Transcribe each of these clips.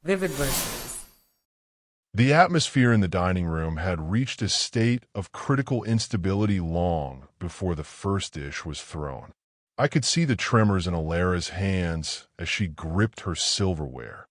vivid verses. The atmosphere in the dining room had reached a state of critical instability long before the first dish was thrown. I could see the tremors in Alara's hands as she gripped her silverware,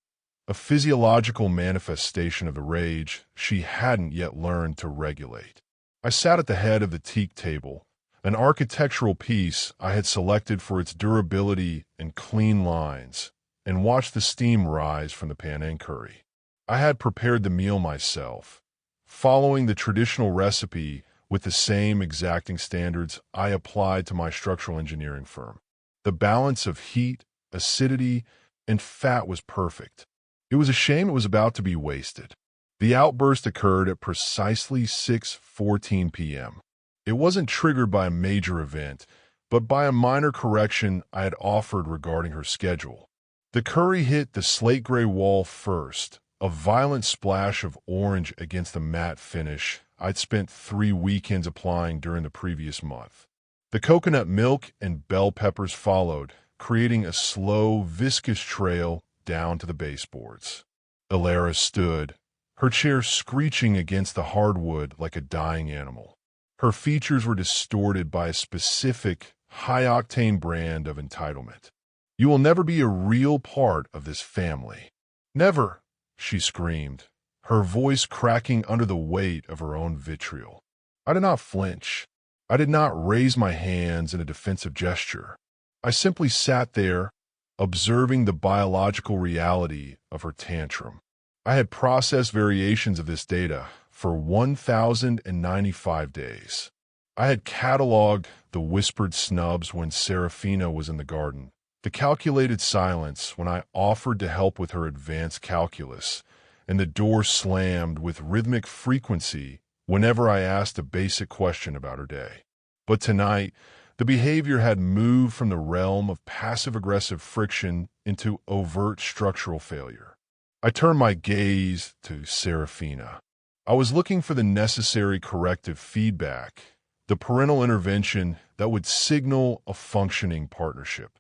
a physiological manifestation of the rage she hadn't yet learned to regulate. I sat at the head of the teak table, an architectural piece I had selected for its durability and clean lines, and watched the steam rise from the Panang curry. I had prepared the meal myself, following the traditional recipe with the same exacting standards I applied to my structural engineering firm. The balance of heat, acidity, and fat was perfect. It was a shame it was about to be wasted. The outburst occurred at precisely 6:14 p.m. It wasn't triggered by a major event, but by a minor correction I had offered regarding her schedule. The curry hit the slate gray wall first, a violent splash of orange against the matte finish I'd spent 3 weekends applying during the previous month. The coconut milk and bell peppers followed, creating a slow, viscous trail down to the baseboards. Alara stood, her chair screeching against the hardwood like a dying animal. Her features were distorted by a specific, high-octane brand of entitlement. "You will never be a real part of this family. Never," she screamed, her voice cracking under the weight of her own vitriol. I did not flinch. I did not raise my hands in a defensive gesture. I simply sat there, observing the biological reality of her tantrum. I had processed variations of this data for 1,095 days. I had cataloged the whispered snubs when Serafina was in the garden, the calculated silence when I offered to help with her advanced calculus, and the door slammed with rhythmic frequency whenever I asked a basic question about her day. But tonight, the behavior had moved from the realm of passive-aggressive friction into overt structural failure. I turned my gaze to Serafina. I was looking for the necessary corrective feedback, the parental intervention that would signal a functioning partnership.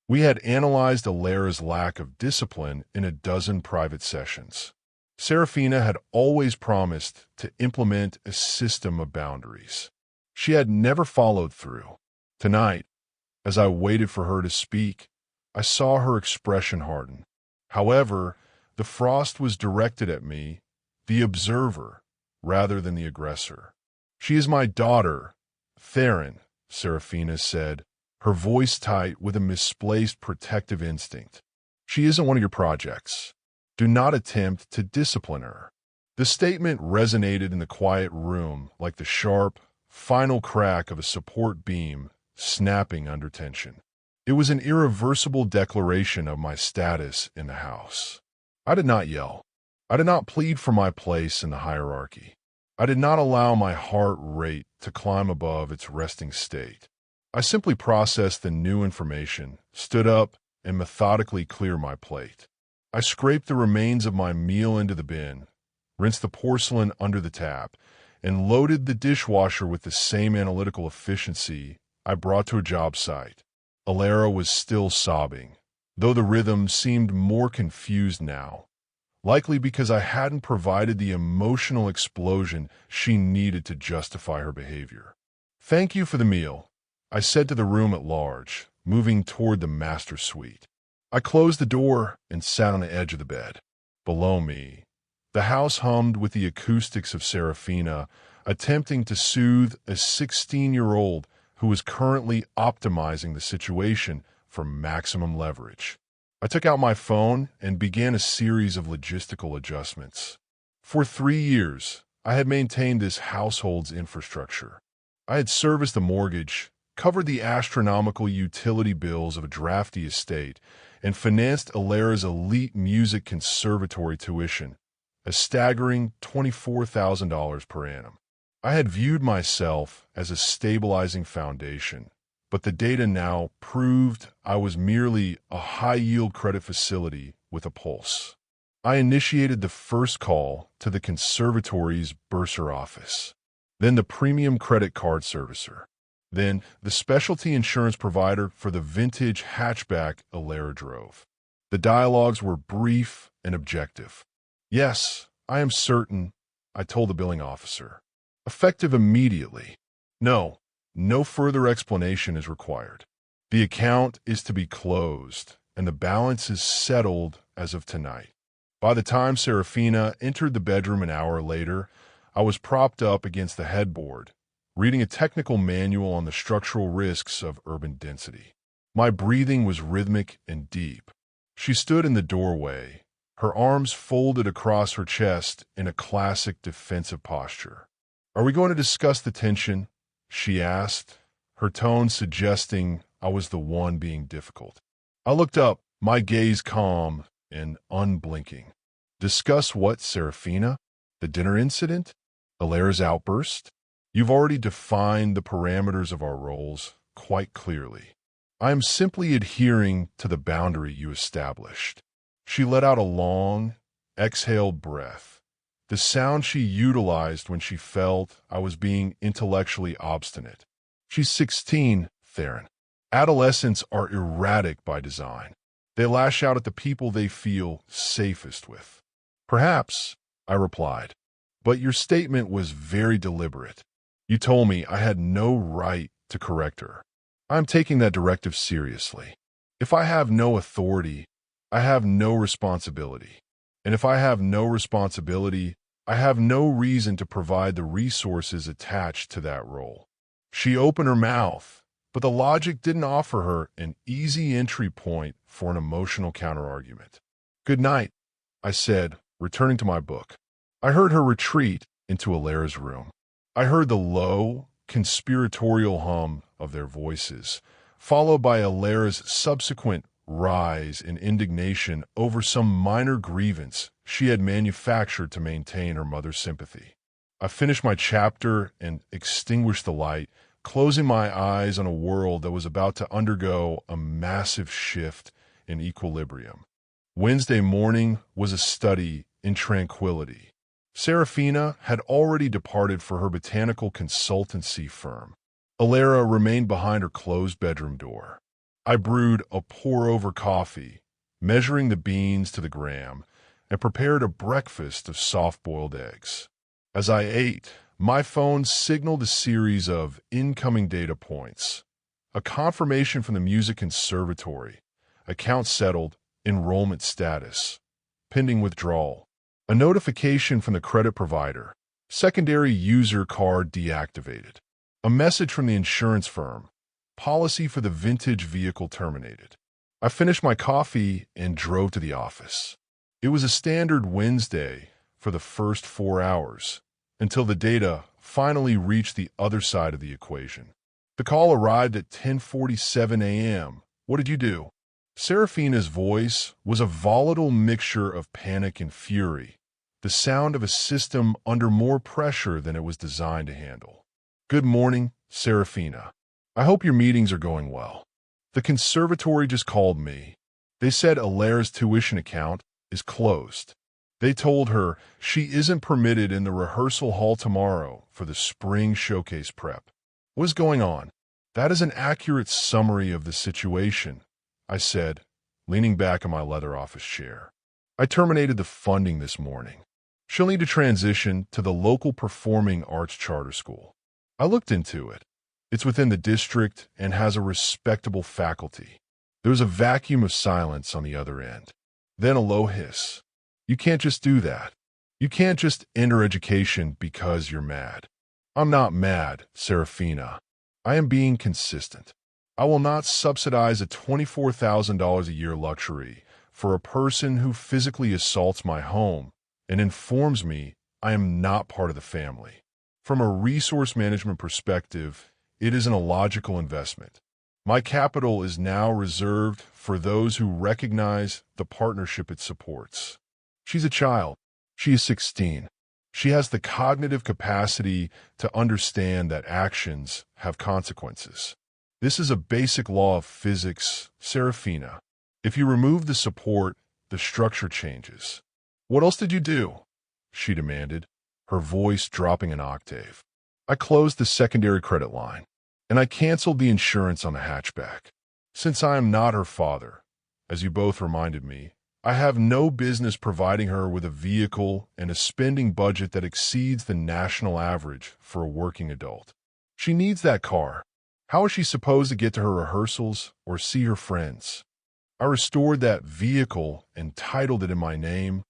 We had analyzed Alara's lack of discipline in a dozen private sessions. Serafina had always promised to implement a system of boundaries. She had never followed through. Tonight, as I waited for her to speak, I saw her expression harden. However, the frost was directed at me, the observer, rather than the aggressor. "She is my daughter, Theron," Serafina said, her voice tight with a misplaced protective instinct. "She isn't one of your projects. Do not attempt to discipline her." The statement resonated in the quiet room like the sharp, final crack of a support beam snapping under tension. It was an irreversible declaration of my status in the house. I did not yell. I did not plead for my place in the hierarchy. I did not allow my heart rate to climb above its resting state. I simply processed the new information, stood up, and methodically cleared my plate. I scraped the remains of my meal into the bin, rinsed the porcelain under the tap, and loaded the dishwasher with the same analytical efficiency I brought to a job site. Alara was still sobbing, though the rhythm seemed more confused now, likely because I hadn't provided the emotional explosion she needed to justify her behavior. "Thank you for the meal," I said to the room at large, moving toward the master suite. I closed the door and sat on the edge of the bed. Below me, the house hummed with the acoustics of Serafina, attempting to soothe a 16-year-old who was currently optimizing the situation for maximum leverage. I took out my phone and began a series of logistical adjustments. For 3 years, I had maintained this household's infrastructure. I had serviced the mortgage, covered the astronomical utility bills of a drafty estate, and financed Alara's elite music conservatory tuition, a staggering $24,000 per annum. I had viewed myself as a stabilizing foundation, but the data now proved I was merely a high-yield credit facility with a pulse. I initiated the first call to the conservatory's bursar office, then the premium credit card servicer, then the specialty insurance provider for the vintage hatchback Alara drove. The dialogues were brief and objective. Yes, I am certain, I told the billing officer. Effective immediately. No, no further explanation is required. The account is to be closed, and the balance is settled as of tonight. By the time Serafina entered the bedroom an hour later, I was propped up against the headboard, reading a technical manual on the structural risks of urban density. My breathing was rhythmic and deep. She stood in the doorway, her arms folded across her chest in a classic defensive posture. "Are we going to discuss the tension?" she asked, her tone suggesting I was the one being difficult. I looked up, my gaze calm and unblinking. "Discuss what, Serafina? The dinner incident? Alara's outburst? You've already defined the parameters of our roles quite clearly. I am simply adhering to the boundary you established." She let out a long, exhaled breath, the sound she utilized when she felt I was being intellectually obstinate. "She's 16, Theron. Adolescents are erratic by design. They lash out at the people they feel safest with." "Perhaps," I replied, "but your statement was very deliberate. You told me I had no right to correct her. I'm taking that directive seriously. If I have no authority, I have no responsibility. And if I have no responsibility, I have no reason to provide the resources attached to that role." She opened her mouth, but the logic didn't offer her an easy entry point for an emotional counterargument. "Good night," I said, returning to my book. I heard her retreat into Alara's room. I heard the low, conspiratorial hum of their voices, followed by Alara's subsequent rise in indignation over some minor grievance she had manufactured to maintain her mother's sympathy. I finished my chapter and extinguished the light, closing my eyes on a world that was about to undergo a massive shift in equilibrium. Wednesday morning was a study in tranquility. Serafina had already departed for her botanical consultancy firm. Alara remained behind her closed bedroom door. I brewed a pour-over coffee, measuring the beans to the gram, and prepared a breakfast of soft-boiled eggs. As I ate, my phone signaled a series of incoming data points. A confirmation from the music conservatory, account settled, enrollment status, pending withdrawal. A notification from the credit provider, secondary user card deactivated. A message from the insurance firm, policy for the vintage vehicle terminated. I finished my coffee and drove to the office. It was a standard Wednesday for the first 4 hours, until the data finally reached the other side of the equation. The call arrived at 10:47 a.m. "What did you do?" Serafina's voice was a volatile mixture of panic and fury, the sound of a system under more pressure than it was designed to handle. "Good morning, Serafina. I hope your meetings are going well. The conservatory just called me. They said Alara's tuition account is closed. They told her she isn't permitted in the rehearsal hall tomorrow for the spring showcase prep." "What's going on?" "That is an accurate summary of the situation," I said, leaning back in my leather office chair. "I terminated the funding this morning. She'll need to transition to the local performing arts charter school. I looked into it. It's within the district and has a respectable faculty." There was a vacuum of silence on the other end. Then a low hiss. "You can't just do that. You can't just enter education because you're mad." "I'm not mad, Serafina. I am being consistent. I will not subsidize a $24,000 a year luxury for a person who physically assaults my home and informs me I am not part of the family. From a resource management perspective, it is an illogical investment. My capital is now reserved for those who recognize the partnership it supports." She's a child. She is 16. She has the cognitive capacity to understand that actions have consequences. This is a basic law of physics, Serafina. If you remove the support, the structure changes. "What else did you do?" she demanded, her voice dropping an octave. "I closed the secondary credit line, and I canceled the insurance on the hatchback. Since I am not her father, as you both reminded me. I have no business providing her with a vehicle and a spending budget that exceeds the national average for a working adult. She needs that car. How is she supposed to get to her rehearsals or see her friends? I restored that vehicle and titled it in my name.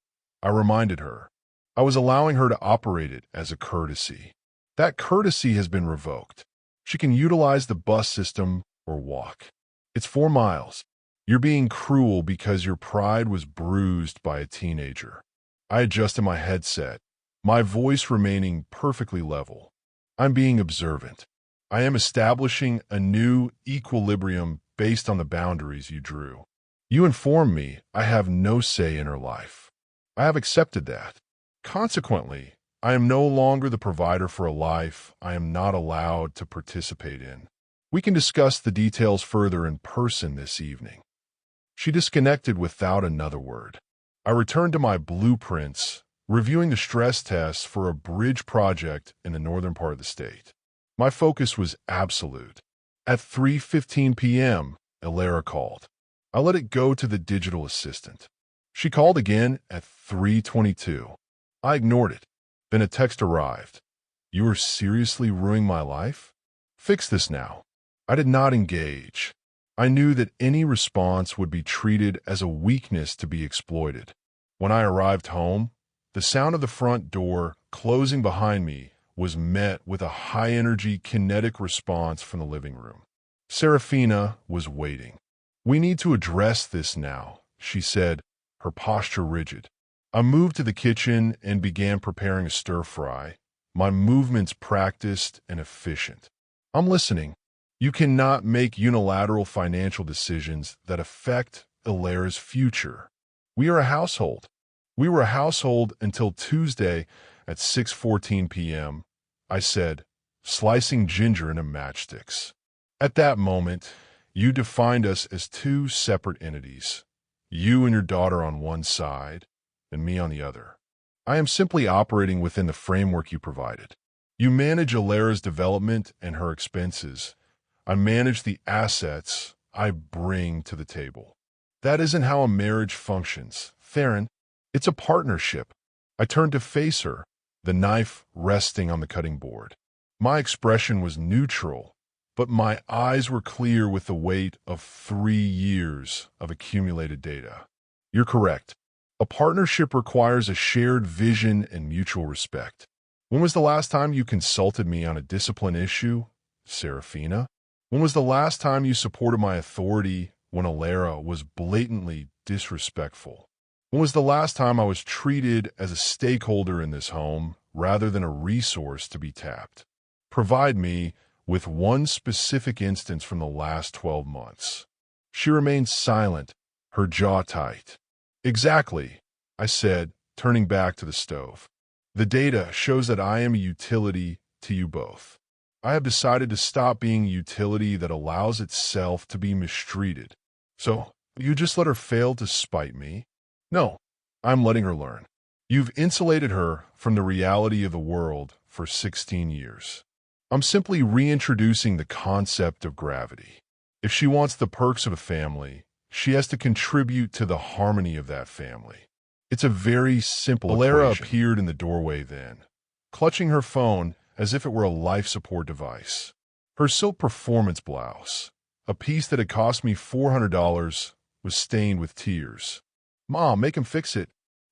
I reminded her. I was allowing her to operate it as a courtesy. That courtesy has been revoked. She can utilize the bus system or walk. It's 4 miles. You're being cruel because your pride was bruised by a teenager. I adjusted my headset, my voice remaining perfectly level. I'm being observant. I am establishing a new equilibrium based on the boundaries you drew. You informed me I have no say in her life. I have accepted that. Consequently, I am no longer the provider for a life I am not allowed to participate in. We can discuss the details further in person this evening. She disconnected without another word. I returned to my blueprints, reviewing the stress tests for a bridge project in the northern part of the state. My focus was absolute. At 3:15 p.m., Elara called. I let it go to the digital assistant. She called again at 3:22. I ignored it. Then a text arrived. You are seriously ruining my life? Fix this now. I did not engage. I knew that any response would be treated as a weakness to be exploited. When I arrived home, the sound of the front door closing behind me was met with a high-energy kinetic response from the living room. Serafina was waiting. We need to address this now, she said, her posture rigid. I moved to the kitchen and began preparing a stir-fry, my movements practiced and efficient. I'm listening. You cannot make unilateral financial decisions that affect Elara's future. We are a household. We were a household until Tuesday at 6:14 p.m., I said, slicing ginger into matchsticks. At that moment, you defined us as 2 separate entities, you and your daughter on one side, and me on the other. I am simply operating within the framework you provided. You manage Elara's development and her expenses. I manage the assets I bring to the table. That isn't how a marriage functions, Theron. It's a partnership. I turned to face her, the knife resting on the cutting board. My expression was neutral, but my eyes were clear with the weight of 3 years of accumulated data. You're correct. A partnership requires a shared vision and mutual respect. When was the last time you consulted me on a discipline issue, Serafina? When was the last time you supported my authority when Elara was blatantly disrespectful? When was the last time I was treated as a stakeholder in this home rather than a resource to be tapped? Provide me with one specific instance from the last 12 months. She remained silent, her jaw tight. Exactly, I said, turning back to the stove. The data shows that I am a utility to you both. I have decided to stop being a utility that allows itself to be mistreated. So, you just let her fail to spite me? No, I'm letting her learn. You've insulated her from the reality of the world for 16 years. I'm simply reintroducing the concept of gravity. If she wants the perks of a family, she has to contribute to the harmony of that family. It's a very simple equation. Elara appeared in the doorway then, clutching her phone as if it were a life support device. Her silk performance blouse, a piece that had cost me $400, was stained with tears. Mom, make him fix it.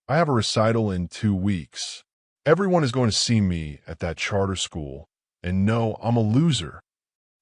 I have a recital in 2 weeks. Everyone is going to see me at that charter school, and no, I'm a loser.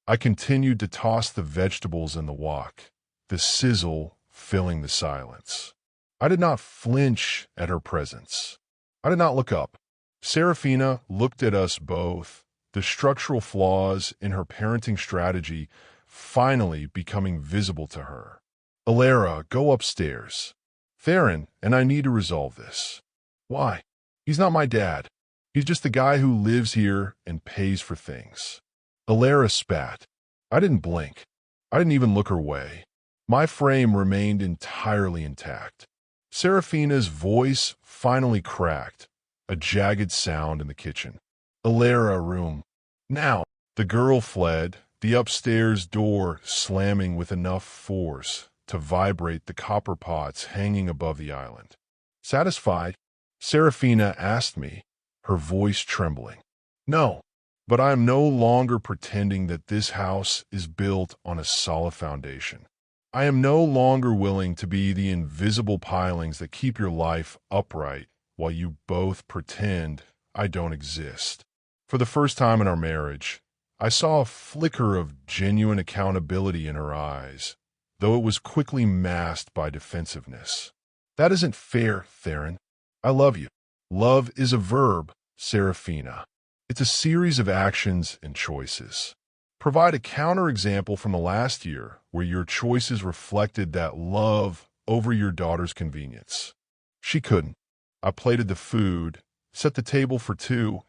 I continued to toss the vegetables in the wok, the sizzle filling the silence. I did not flinch at her presence. I did not look up. Serafina looked at us both, the structural flaws in her parenting strategy finally becoming visible to her. Elara, go upstairs. Theron and I need to resolve this. Why? He's not my dad. He's just the guy who lives here and pays for things. Elara spat. I didn't blink. I didn't even look her way. My frame remained entirely intact. Serafina's voice finally cracked, a jagged sound in the kitchen. Elara, room. Now. The girl fled, the upstairs door slamming with enough force to vibrate the copper pots hanging above the island. Satisfied? Serafina asked me, her voice trembling. No, but I am no longer pretending that this house is built on a solid foundation. I am no longer willing to be the invisible pilings that keep your life upright while you both pretend I don't exist. For the first time in our marriage, I saw a flicker of genuine accountability in her eyes, though it was quickly masked by defensiveness. That isn't fair, Theron. I love you. Love is a verb, Serafina. It's a series of actions and choices. Provide a counterexample from the last year where your choices reflected that love over your daughter's convenience. She couldn't. I plated the food, set the table for two,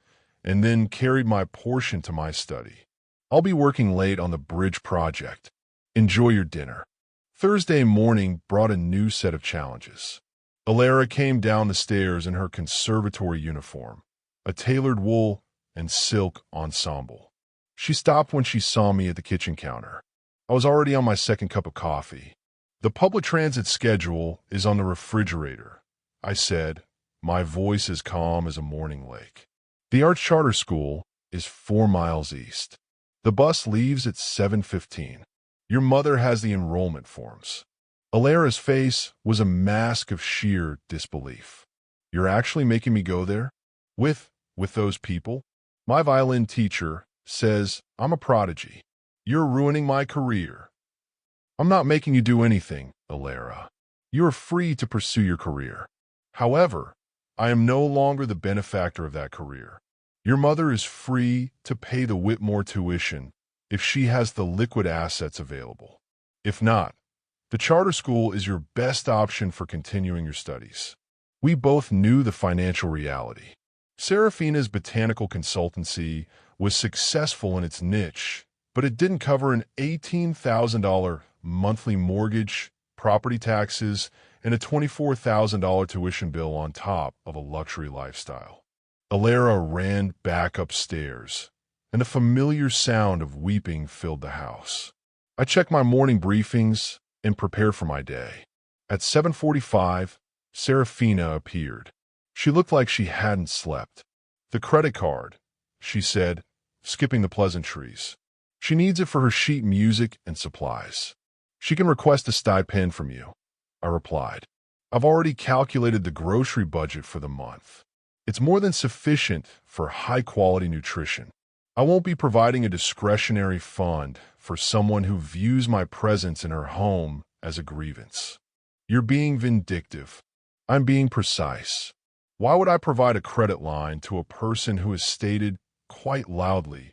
and then carried my portion to my study. I'll be working late on the bridge project. Enjoy your dinner. Thursday morning brought a new set of challenges. Alara came down the stairs in her conservatory uniform, a tailored wool and silk ensemble. She stopped when she saw me at the kitchen counter. I was already on my second cup of coffee. The public transit schedule is on the refrigerator, I said, my voice as calm as a morning lake. The Arts Charter School is 4 miles east. The bus leaves at 7:15. Your mother has the enrollment forms. Alara's face was a mask of sheer disbelief. You're actually making me go there? With those people? My violin teacher says I'm a prodigy. You're ruining my career. I'm not making you do anything, Alara. You are free to pursue your career. However, I am no longer the benefactor of that career. Your mother is free to pay the Whitmore tuition if she has the liquid assets available. If not, the charter school is your best option for continuing your studies. We both knew the financial reality. Serafina's botanical consultancy was successful in its niche, but it didn't cover an $18,000 monthly mortgage, property taxes, and a $24,000 tuition bill on top of a luxury lifestyle. Alara ran back upstairs, and a familiar sound of weeping filled the house. I checked my morning briefings and prepared for my day. At 7:45, Serafina appeared. She looked like she hadn't slept. The credit card, she said, skipping the pleasantries. She needs it for her sheet music and supplies. She can request a stipend from you, I replied. I've already calculated the grocery budget for the month. It's more than sufficient for high-quality nutrition. I won't be providing a discretionary fund for someone who views my presence in her home as a grievance. You're being vindictive. I'm being precise. Why would I provide a credit line to a person who has stated quite loudly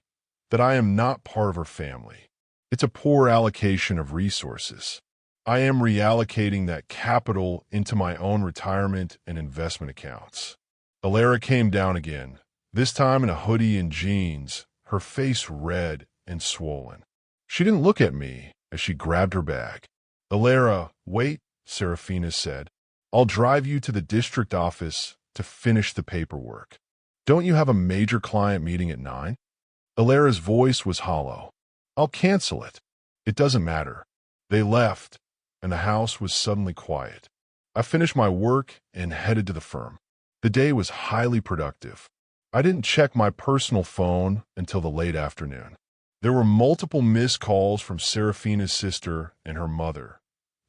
that I am not part of her family? It's a poor allocation of resources. I am reallocating that capital into my own retirement and investment accounts. Alara came down again, this time in a hoodie and jeans, her face red and swollen. She didn't look at me as she grabbed her bag. Alara, wait, Serafina said. I'll drive you to the district office to finish the paperwork. Don't you have a major client meeting at 9? Alara's voice was hollow. I'll cancel it. It doesn't matter. They left, and the house was suddenly quiet. I finished my work and headed to the firm. The day was highly productive. I didn't check my personal phone until the late afternoon. There were multiple missed calls from Serafina's sister and her mother.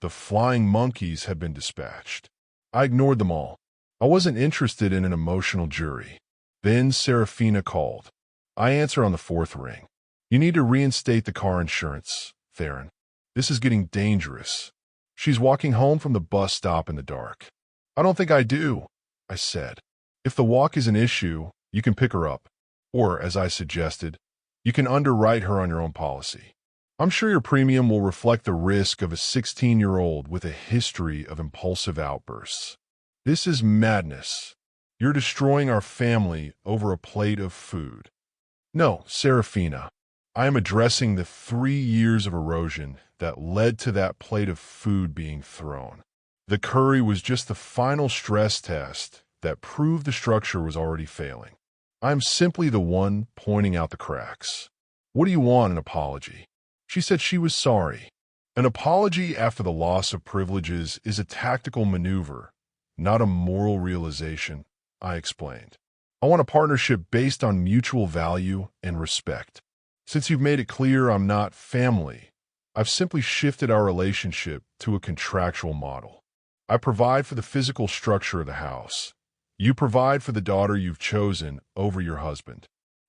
The flying monkeys had been dispatched. I ignored them all. I wasn't interested in an emotional jury. Then Serafina called. I answered on the 4th ring. You need to reinstate the car insurance, Theron. This is getting dangerous. She's walking home from the bus stop in the dark. I don't think I do, I said. If the walk is an issue, you can pick her up. Or, as I suggested, you can underwrite her on your own policy. I'm sure your premium will reflect the risk of a 16-year-old with a history of impulsive outbursts. This is madness. You're destroying our family over a plate of food. No, Serafina, I am addressing the 3 years of erosion that led to that plate of food being thrown. The curry was just the final stress test that proved the structure was already failing. I'm simply the one pointing out the cracks. What do you want, an apology? She said she was sorry. An apology after the loss of privileges is a tactical maneuver, not a moral realization, I explained. I want a partnership based on mutual value and respect. Since you've made it clear I'm not family, I've simply shifted our relationship to a contractual model. I provide for the physical structure of the house. You provide for the daughter you've chosen over your husband.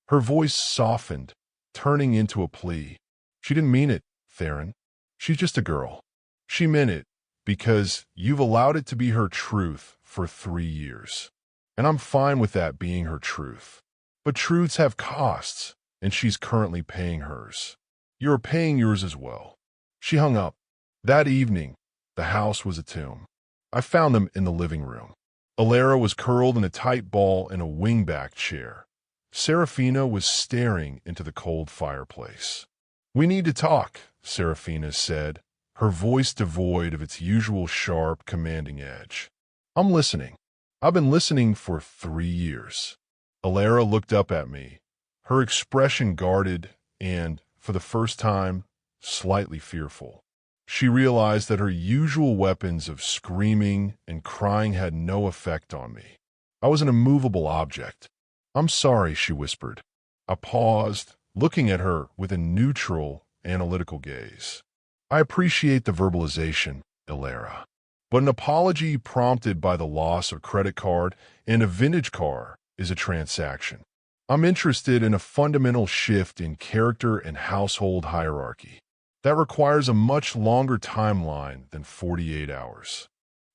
Her voice softened, turning into a plea. She didn't mean it, Theron. She's just a girl. She meant it because you've allowed it to be her truth for 3 years. And I'm fine with that being her truth. But truths have costs, and she's currently paying hers. You're paying yours as well. She hung up. That evening, the house was a tomb. I found them in the living room. Alara was curled in a tight ball in a wingback chair. Serafina was staring into the cold fireplace. "We need to talk," Serafina said, her voice devoid of its usual sharp, commanding edge. "I'm listening. I've been listening for 3 years." Alara looked up at me, her expression guarded and, for the first time, slightly fearful. She realized that her usual weapons of screaming and crying had no effect on me. I was an immovable object. "I'm sorry," she whispered. I paused, looking at her with a neutral, analytical gaze. "I appreciate the verbalization, Alara. But an apology prompted by the loss of a credit card and a vintage car is a transaction. I'm interested in a fundamental shift in character and household hierarchy. That requires a much longer timeline than 48 hours.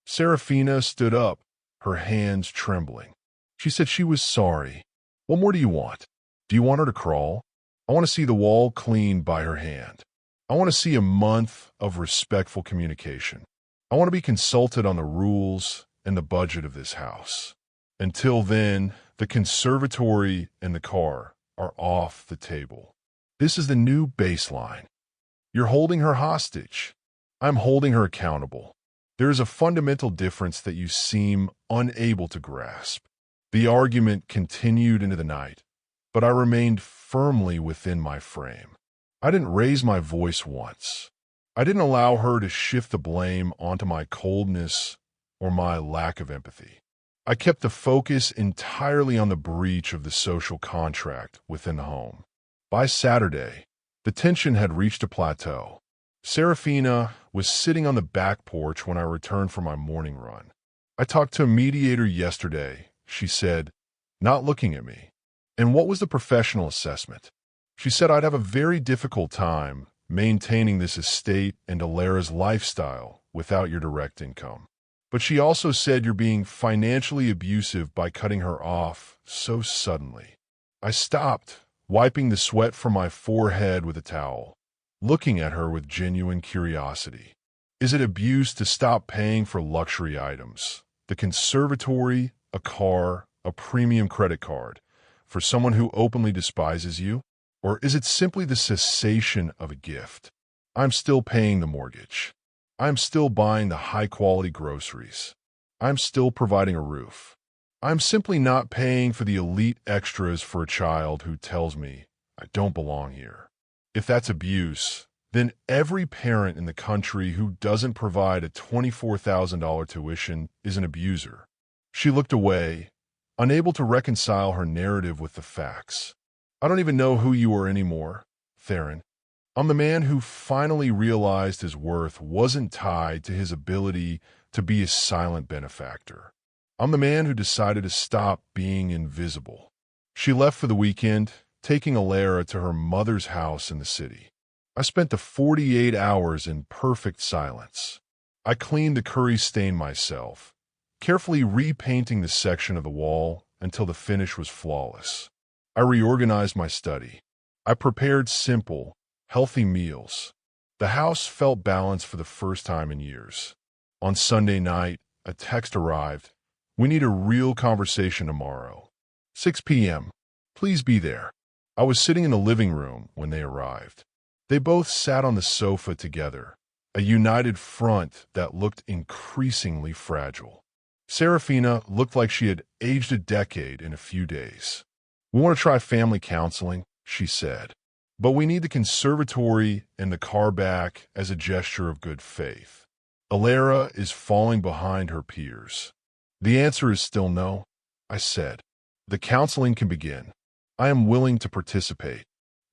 Serafina stood up, her hands trembling. She said she was sorry. "What more do you want? Do you want her to crawl? I want to see the wall cleaned by her hand. I want to see a month of respectful communication. I want to be consulted on the rules and the budget of this house. Until then, the conservatory and the car are off the table. This is the new baseline. You're holding her hostage. I'm holding her accountable. There is a fundamental difference that you seem unable to grasp." The argument continued into the night, but I remained firmly within my frame. I didn't raise my voice once. I didn't allow her to shift the blame onto my coldness or my lack of empathy. I kept the focus entirely on the breach of the social contract within the home. By Saturday, the tension had reached a plateau. Serafina was sitting on the back porch when I returned from my morning run. "I talked to a mediator yesterday," she said, not looking at me. "And what was the professional assessment?" She said I'd have a very difficult time maintaining this estate and Alara's lifestyle without your direct income. But she also said you're being financially abusive by cutting her off so suddenly. I stopped, wiping the sweat from my forehead with a towel, looking at her with genuine curiosity. Is it abuse to stop paying for luxury items, the conservatory, a car, a premium credit card, for someone who openly despises you? Or is it simply the cessation of a gift? I'm still paying the mortgage. I'm still buying the high-quality groceries. I'm still providing a roof. I'm simply not paying for the elite extras for a child who tells me I don't belong here. If that's abuse, then every parent in the country who doesn't provide a $24,000 tuition is an abuser. She looked away, unable to reconcile her narrative with the facts. "I don't even know who you are anymore, Theron. I'm the man who finally realized his worth wasn't tied to his ability to be a silent benefactor. I'm the man who decided to stop being invisible." She left for the weekend, taking Alara to her mother's house in the city. I spent the 48 hours in perfect silence. I cleaned the curry stain myself, carefully repainting the section of the wall until the finish was flawless. I reorganized my study. I prepared simple, healthy meals. The house felt balanced for the first time in years. On Sunday night, a text arrived. "We need a real conversation tomorrow. 6 p.m. Please be there." I was sitting in the living room when they arrived. They both sat on the sofa together, a united front that looked increasingly fragile. Serafina looked like she had aged a decade in a few days. "We want to try family counseling," she said. but we need the conservatory and the car back as a gesture of good faith. Alara is falling behind her peers. The answer is still no, I said. The counseling can begin. I am willing to participate,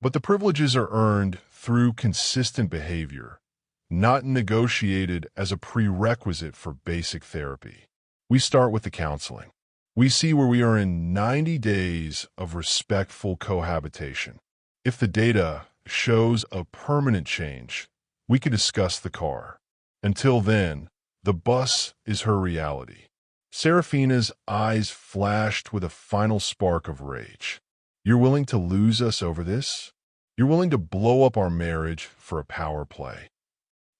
but the privileges are earned through consistent behavior, not negotiated as a prerequisite for basic therapy. We start with the counseling. We see where we are in 90 days of respectful cohabitation. If the data shows a permanent change, we can discuss the car. Until then, the bus is her reality. Serafina's eyes flashed with a final spark of rage. You're willing to lose us over this? You're willing to blow up our marriage for a power play?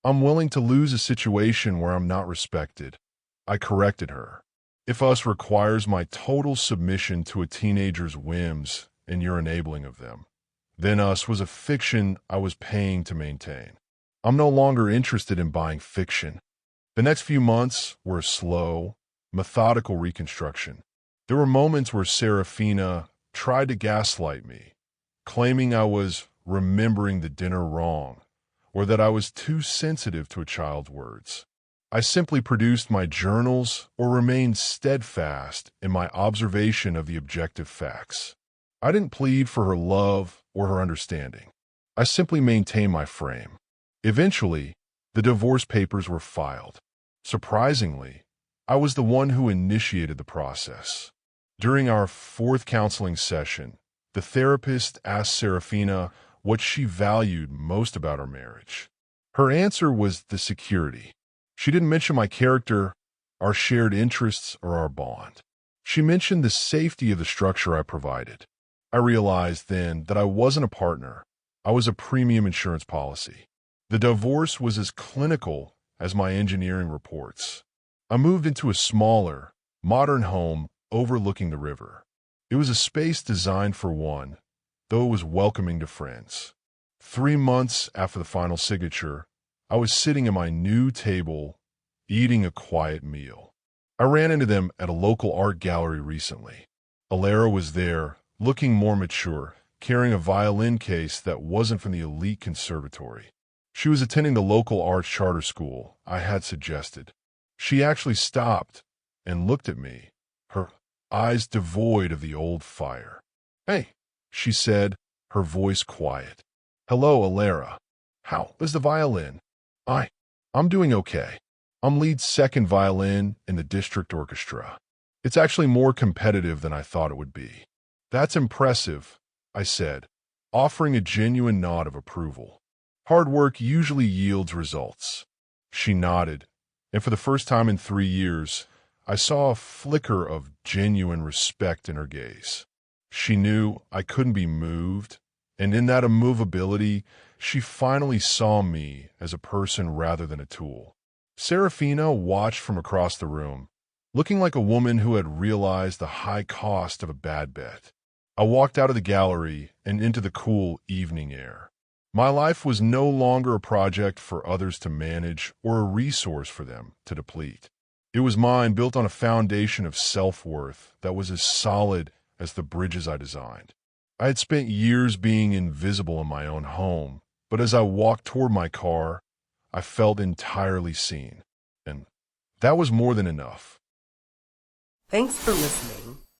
I'm willing to lose a situation where I'm not respected. I corrected her. If us requires my total submission to a teenager's whims and your enabling of them, then us was a fiction I was paying to maintain. I'm no longer interested in buying fiction. The next few months were a slow, methodical reconstruction. There were moments where Serafina tried to gaslight me, claiming I was remembering the dinner wrong, or that I was too sensitive to a child's words. I simply produced my journals or remained steadfast in my observation of the objective facts. I didn't plead for her love or her understanding. I simply maintained my frame. Eventually, the divorce papers were filed. Surprisingly, I was the one who initiated the process. During our fourth counseling session, the therapist asked Serafina what she valued most about our marriage. Her answer was the security. She didn't mention my character, our shared interests, or our bond. She mentioned the safety of the structure I provided. I realized then that I wasn't a partner. I was a premium insurance policy. The divorce was as clinical as my engineering reports. I moved into a smaller, modern home overlooking the river. It was a space designed for one, though it was welcoming to friends. 3 months after the final signature, I was sitting at my new table, eating a quiet meal. I ran into them at a local art gallery recently. Alara was there, looking more mature, carrying a violin case that wasn't from the elite conservatory. She was attending the local arts charter school I had suggested. She actually stopped and looked at me, her eyes devoid of the old fire. "Hey," she said, her voice quiet. "Hello, Alara. How is the violin?" I'm doing okay. I'm lead second violin in the district orchestra. It's actually more competitive than I thought it would be." "That's impressive," I said, offering a genuine nod of approval. "Hard work usually yields results." She nodded, and for the first time in 3 years, I saw a flicker of genuine respect in her gaze. She knew I couldn't be moved, and in that immovability, she finally saw me as a person rather than a tool. Serafina watched from across the room, looking like a woman who had realized the high cost of a bad bet. I walked out of the gallery and into the cool evening air. My life was no longer a project for others to manage or a resource for them to deplete. It was mine, built on a foundation of self-worth that was as solid as the bridges I designed. I had spent years being invisible in my own home, but as I walked toward my car, I felt entirely seen. And that was more than enough. Thanks for listening.